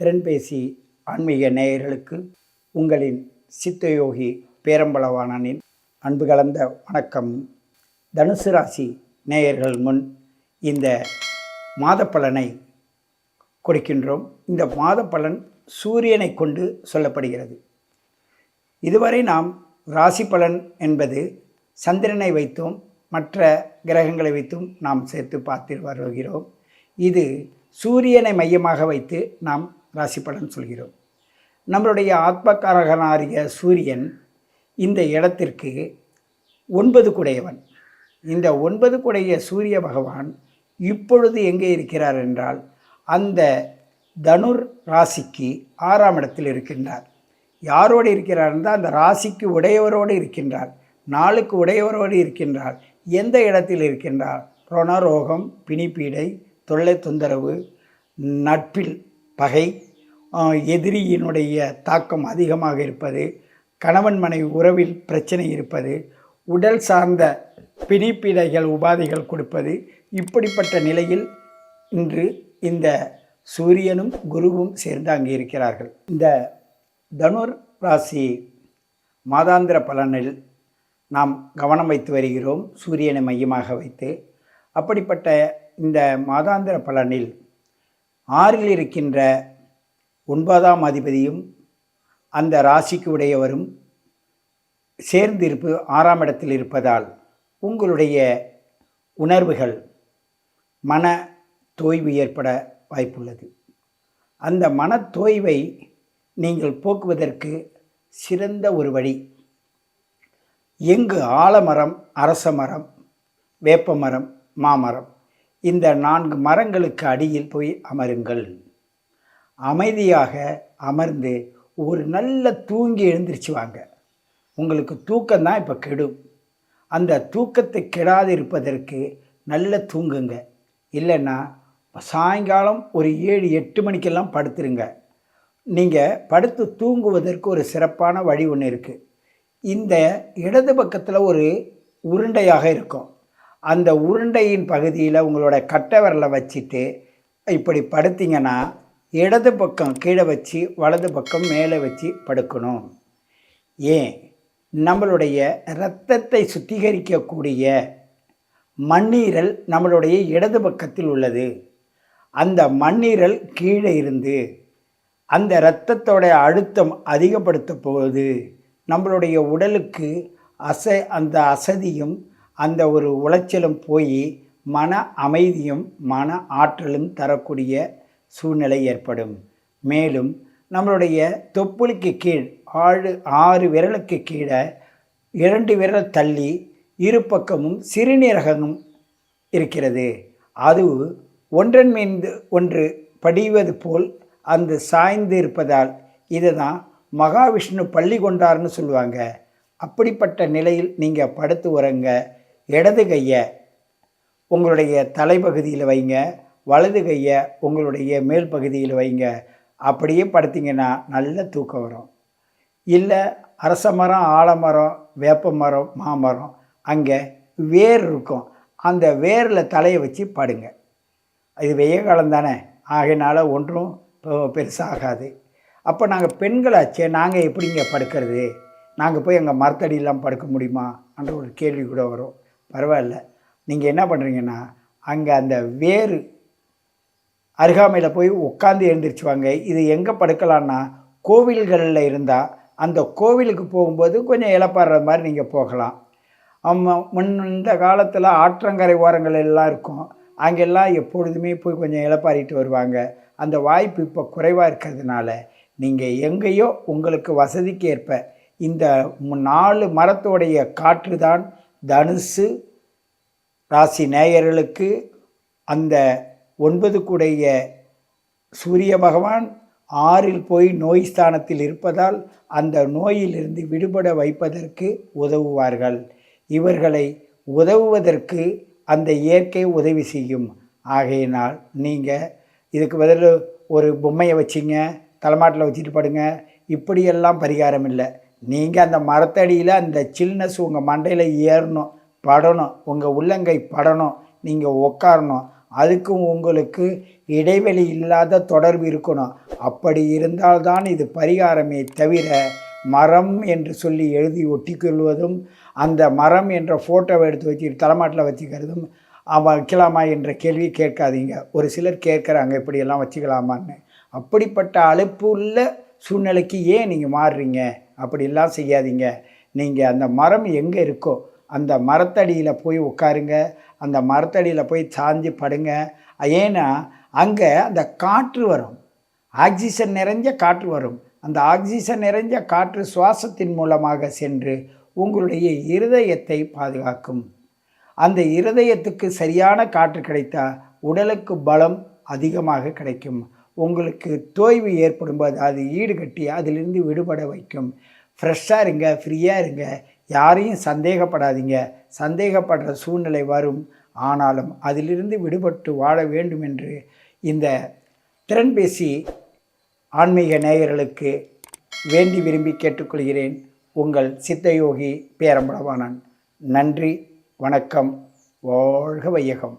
திறன்பேசி ஆன்மீக நேயர்களுக்கு உங்களின் சித்தயோகி பேரம்பளவாணனின் அன்பு கலந்த வணக்கம். தனுசு ராசி நேயர்கள் முன் இந்த மாத பலனை கொடுக்கின்றோம். இந்த மாத பலன் சூரியனை கொண்டு சொல்லப்படுகிறது. இதுவரை நாம் ராசி பலன் என்பது சந்திரனை வைத்தும் மற்ற கிரகங்களை வைத்தும் நாம் சேர்த்து பார்த்து வருகிறோம். இது சூரியனை மையமாக வைத்து நாம் ராசி பலன் சொல்கிறோம். நம்மளுடைய ஆத்மகாரகனாகிய சூரியன் இந்த இடத்திற்கு 9 குடையவன். இந்த 9 குடைய சூரிய பகவான் இப்பொழுது எங்கே இருக்கிறார் என்றால் அந்த தனுர் ராசிக்கு 6ஆம் இடத்தில் இருக்கின்றார். யாரோடு இருக்கிறார் என்றால் அந்த ராசிக்கு உடையவரோடு இருக்கின்றார், நாளுக்கு உடையவரோடு இருக்கின்றார். எந்த இடத்தில் இருக்கின்றார்? ரோணரோகம், பிணிப்பீடை, தொல்லை தொந்தரவு, நட்பில் பகை, எதிரியினுடைய தாக்கம் அதிகமாக இருப்பது, கணவன் மனைவி உறவில் பிரச்சனை இருப்பது, உடல் சார்ந்த பிணிப்பீடைகள் உபாதைகள் கொடுப்பது, இப்படிப்பட்ட நிலையில் இன்று இந்த சூரியனும் குருவும் சேர்ந்து அங்கே இருக்கிறார்கள். இந்த தனுர் ராசி மாதாந்திர பலனில் நாம் கவனம் வைத்து வருகிறோம், சூரியனை மையமாக வைத்து. அப்படிப்பட்ட இந்த மாதாந்திர பலனில் 6இல் இருக்கின்ற 9ஆம் அதிபதியும் அந்த ராசிக்கு உடையவரும் சேர்ந்து 6ஆம் இடத்தில் இருப்பதால் உங்களுடைய உணர்வுகள் மன தோய்வு ஏற்பட வாய்ப்புள்ளது. அந்த மன தோய்வை நீங்கள் போக்குவதற்கு சிறந்த ஒரு வழி, எங்கு ஆலமரம், அரச மரம், வேப்ப மரம், மாமரம், இந்த 4 மரங்களுக்கு அடியில் போய் அமருங்கள். அமைதியாக அமர்ந்து ஒரு நல்ல தூங்கி எழுந்திரிச்சு வாங்க. உங்களுக்கு தூக்கம்தான் இப்போ கெடும். அந்த தூக்கத்தை கெடாது இருப்பதற்கு நல்ல தூங்குங்க. இல்லைன்னா சாயங்காலம் ஒரு 7-8 மணிக்கெல்லாம் படுத்துருங்க. நீங்கள் படுத்து தூங்குவதற்கு ஒரு சிறப்பான வழி ஒன்று இருக்குது. இந்த இடது பக்கத்தில் ஒரு உருண்டையாக இருக்கும். அந்த உருண்டையின் பகுதியில் உங்களோட கட்டை விரலை வச்சுட்டு இப்படி படுத்திங்கன்னா இடது பக்கம் கீழே வச்சு வலது பக்கம் மேலே வச்சு படுக்கணும். ஏன்? நம்மளுடைய இரத்தத்தை சுத்திகரிக்கக்கூடிய மண்ணீரல் நம்மளுடைய இடது பக்கத்தில் உள்ளது. அந்த மண்ணீரல் கீழே இருந்து அந்த இரத்தத்தோட அழுத்தம் அதிகப்படுத்த போகுது. நம்மளுடைய உடலுக்கு அந்த அசதியும் அந்த ஒரு உளைச்சலும் போய் மன அமைதியும் மன ஆற்றலும் தரக்கூடிய சூழ்நிலை ஏற்படும். மேலும் நம்மளுடைய தொப்புளுக்கு கீழ் 6 விரலுக்கு கீழே 2 விரல் தள்ளி இரு பக்கமும் சிறுநீரகமும் இருக்கிறது. அது ஒன்றன் மீது ஒன்று படிவது போல் அந்த சாய்ந்து இருப்பதால் இதை தான் மகாவிஷ்ணு பள்ளி கொண்டார்னு சொல்லுவாங்க. அப்படிப்பட்ட நிலையில் நீங்கள் படுத்து உறங்க. இடது கையை உங்களுடைய தலைப்பகுதியில் வைங்க, வலது கையை உங்களுடைய மேல் பகுதியில் வைங்க. அப்படியே படுத்திங்கன்னா நல்ல தூக்கம் வரும். இல்லை அரச மரம், ஆலமரம், வேப்ப மரம், மாமரம், அங்கே வேர் இருக்கும். அந்த வேரில் தலையை வச்சு படுங்க. இது வெய்ய காலம் தானே, ஆகையினால ஒன்றும் பெருசாகாது. அப்போ நாங்கள் பெண்களாச்சே, நாங்கள் எப்படிங்க படுக்கிறது? நாங்கள் போய் அங்கே மரத்தடியெல்லாம் படுக்க முடியுமா என்ற ஒரு கேள்வி கூட வரும். பரவாயில்ல, நீங்கள் என்ன பண்ணுறீங்கன்னா அங்கே அந்த வேறு அருகாமையில் போய் உட்காந்து எழுந்திரிச்சுவாங்க. இது எங்கே படுக்கலான்னா கோவில்களில் இருந்தால் அந்த கோவிலுக்கு போகும்போது கொஞ்சம் இளப்பாடுற மாதிரி நீங்கள் போகலாம். இந்த காலத்தில் ஆற்றங்கரை ஓரங்கள் எல்லாம் இருக்கும், அங்கெல்லாம் எப்பொழுதுமே போய் கொஞ்சம் இளப்பாறிட்டு வருவாங்க. அந்த வாய்ப்பு இப்போ குறைவாக இருக்கிறதுனால நீங்கள் எங்கேயோ உங்களுக்கு வசதிக்கு ஏற்ப இந்த 4 மரத்தோடைய காற்று தான் தனுசு ராசி நேயர்களுக்கு அந்த 9 கூடைய சூரிய பகவான் 6இல் போய் நோய் ஸ்தானத்தில் இருப்பதால் அந்த நோயிலிருந்து விடுபட வைப்பதற்கு உதவுவார்கள். இவர்களை உதவுவதற்கு அந்த இயற்கை உதவி செய்யும். ஆகையினால் நீங்கள் இதுக்கு பதில் ஒரு பொம்மையை வச்சிங்க, தலைமாட்டில் வச்சுட்டு படுங்க, இப்படியெல்லாம் பரிகாரம் இல்லை. நீங்கள் அந்த மரத்தடியில் அந்த சில்னஸ் உங்கள் மண்டையில் ஏறணும், படணும், உங்கள் உள்ளங்கை படணும், நீங்கள் உட்காரணும். அதுக்கும் உங்களுக்கு இடைவெளி இல்லாத தொடர்பு இருக்கணும். அப்படி இருந்தால்தான் இது பரிகாரமே தவிர மரம் என்று சொல்லி எழுதி ஒட்டிக்கொள்வதும் அந்த மரம் என்ற ஃபோட்டோவை எடுத்து வச்சு தலைமாட்டில் வச்சுக்கிறதும் வைக்கலாமா என்ற கேள்வி கேட்காதீங்க. ஒரு சிலர் கேட்குறாங்க இப்படியெல்லாம் வச்சுக்கலாமான்னு. அப்படிப்பட்ட அலுப்பு உள்ள சூழ்நிலைக்கு ஏன் நீங்கள் மாறுறீங்க? அப்படிலாம் செய்யாதீங்க. நீங்கள் அந்த மரம் எங்கே இருக்கோ அந்த மரத்தடியில் போய் உட்காருங்க, அந்த மரத்தடியில் போய் சாஞ்சு படுங்க. ஏன்னா அங்கே அந்த காற்று வரும், ஆக்சிஜன் நிறைஞ்ச காற்று வரும். அந்த ஆக்சிஜன் நிறைஞ்ச காற்று சுவாசத்தின் மூலமாக சென்று உங்களுடைய இருதயத்தை பாதுகாக்கும். அந்த இருதயத்துக்கு சரியான காற்று கிடைத்தா உடலுக்கு பலம் அதிகமாக கிடைக்கும். உங்களுக்கு தோய்வு ஏற்படும்போது அது ஈடுகட்டி அதிலிருந்து விடுபட வைக்கும். ஃப்ரெஷ்ஷாக இருங்க, ஃப்ரீயாக இருங்க, யாரையும் சந்தேகப்படாதீங்க. சந்தேகப்படுற சூழ்நிலை வரும், ஆனாலும் அதிலிருந்து விடுபட்டு வாழ வேண்டும் என்று இந்த திறன்பேசி ஆன்மீக நேயர்களுக்கு வேண்டி விரும்பி கேட்டுக்கொள்கிறேன். உங்கள் சித்தயோகி பேரம்பளவாணன். நன்றி, வணக்கம், வாழ்க வையகம்.